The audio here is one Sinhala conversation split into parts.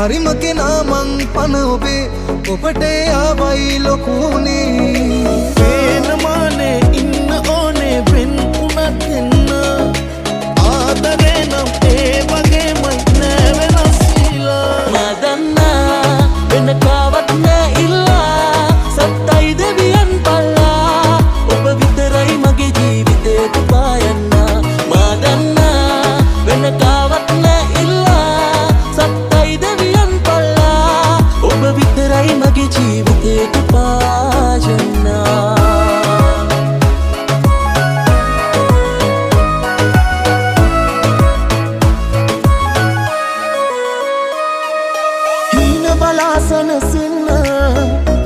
හරිම කෙනා මං පන ඔබේ ඔබට ආවයි ලොකුනේ පේනමානේ ඉන්න ඕනේ වෙන් උනත් එන්න ආදරේ නම් ඒ වගේමයි නෑ වෙනස්සිලා මා දන්නා වෙන කාවත් නෑ ඉල්ලා සත්තයි දෙවියන් පල්ලා ඔබ විතරයි මගේ ජීවිතේට පායන්න මා දන්නා වෙන කාවත් නෑ ඉල්ලා සත්තයි දෙවියන් පල්ලා ඔබ විතරයි මගේ ජීවිතේට පායන්න බලාසනසින්න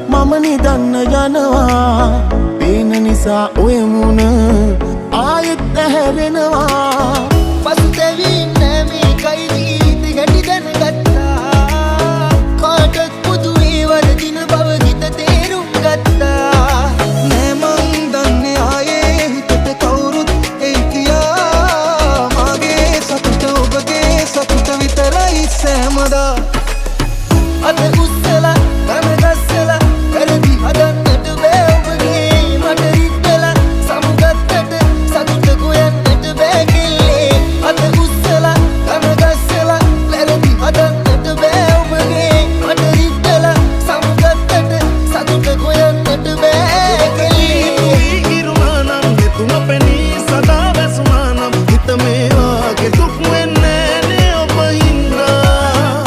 මම නිදන්න යනවා පේන නිසා ඔය මුණ ආයෙත් ඇහැරෙනවා පසුතැවීම් නෑ මේකයි ජීවිතේ ගැටි දැනගත්තා කාටත් පුදුමේ වරදින බව හිත තේරුම් ගත්තා නෑ මං දන්නේ ආයේ හිතට කවුරුත් එයි කියා මගේ සතුට ඔබගේ සතුට විතරයි සෑමදා අත උස්සලා කන ගස්සලා කරදි හදන්නට බෑ ඔබගේ මට රිද්දලා සමුගත්තට සතුට ගොයන්නට බෑ කෙල්ලේ අත උස්සලා කන ගස්සලා කරදි හදන්නට බෑ ඔබගේ මට රිද්දලා සමුගත්තට සතුට ගොයන්නට බෑ කෙල්ලේ ඉරුණානම් නෙතුම පෙනී සදා වැසුණානම් හිත මේ වාගේ දුක් වෙන්නේ නේ ඔබ හින්දා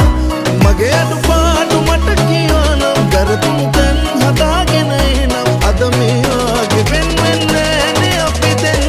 මගේ අඩුපාඩු මට කියවනම් ගරතුම් තැන් හදාගෙන එනම් අද මේ වාගේ වෙන් වෙන්නේ නේ අපි දෙන්න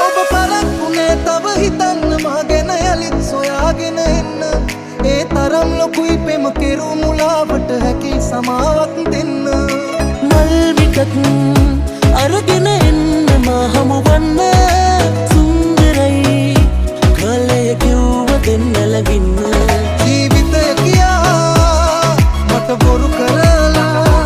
ඔබ පරක්කුනේ තව හිතන්න මා ගැන යලිත් සොයාගෙන එන්න ඒ තරම් ලොකුයි පෙම කෙරු මුලාවට හැකි සමාවක් දෙන්න මල් විටක් අරගෙන එන්න මා හමුවන්න සුන්දරයි කලය කිව්ව දෙන්න ලගින්න ජීවිතය කියා මට බොරු කරලා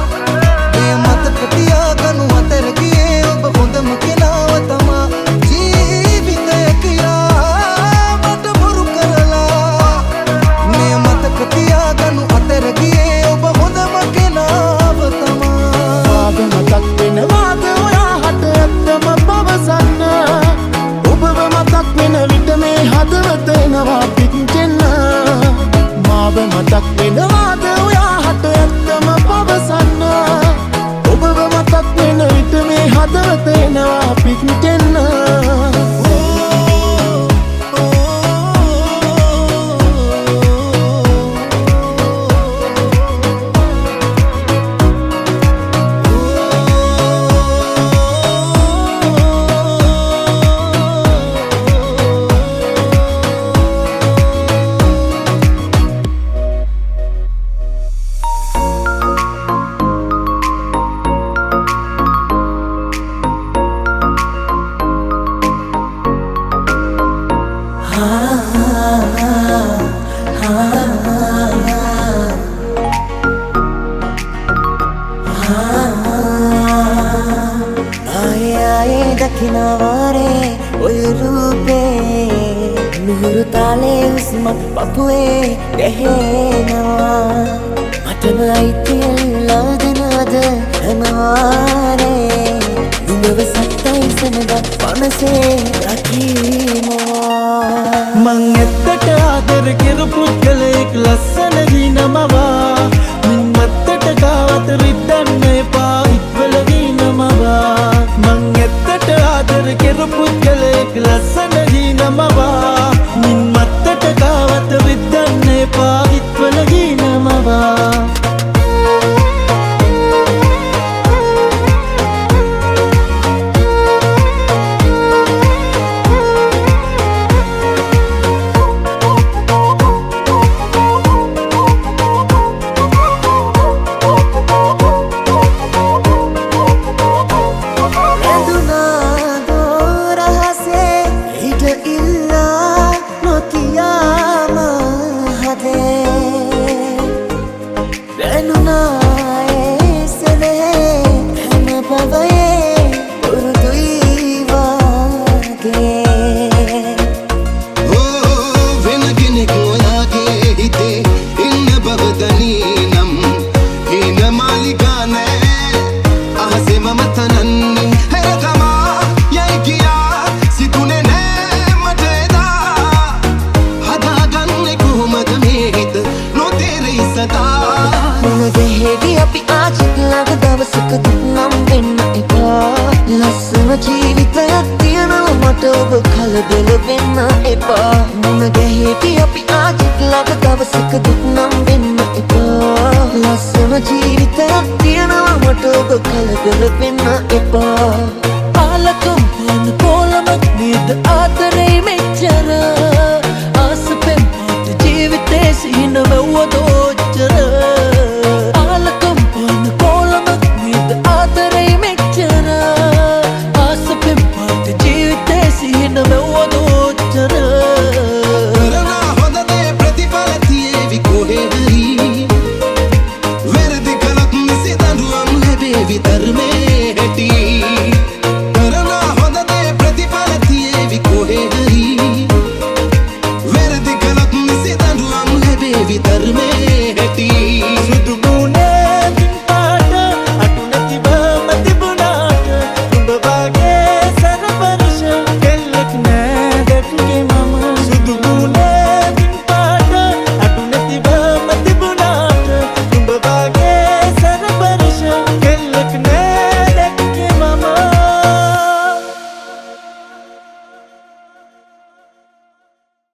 ඒ මතක තියාගනු අතර ගියේ ඔබ හොඳම කෙනාව තමා ජීවිතය කියා මට බොරු කරලා මේ මතක තියාගනු අතර ගියේ ඔබ හොඳම කෙනාව තමා ආද මතක් වෙනවාද ඔයා හට ඇත්තම පවසන්න ඔබව මතක් වෙන විට මේ හදවත එනවා පිච්චෙන්න මාව මතක් වෙනවාද ඔයා හට ඇත්තම පවසන්න ඔබව මතක් වෙන විට මේ හදවත එනවා පිච්චෙන්න ආයේ දකින්නවාරේ ඔය රූපේ නුහුරු තාලේ උස්මත් පපුවේ ගැහෙනවා මටම අයිතියල්ලා දෙනවද හැමවාරේ නුඹව සත්තයි සමග පනසේ රකිමවා මං ඇත්තට ආදර කරපු කලෙක් ලස්සන දිනමවා මින් මත්තට ගාවත රිද්දන්න එපා ඉක්වල දිනමවා මං ඇත්තට ආදර කරපු කලෙක් ලස්සන දිනමවා මින් මත්තට ගාවත රිද්දන්න එපා ඉක්වල දිනමවා ඔබ කලබල වෙන්න එපා මම ගැහෙටි අපි ආජිත් ළඟ දවසක දුක් නම් වෙන්න එපා ලස්සන ජීවිතයක් තියනවා මට ඔබ කලබල වෙන්න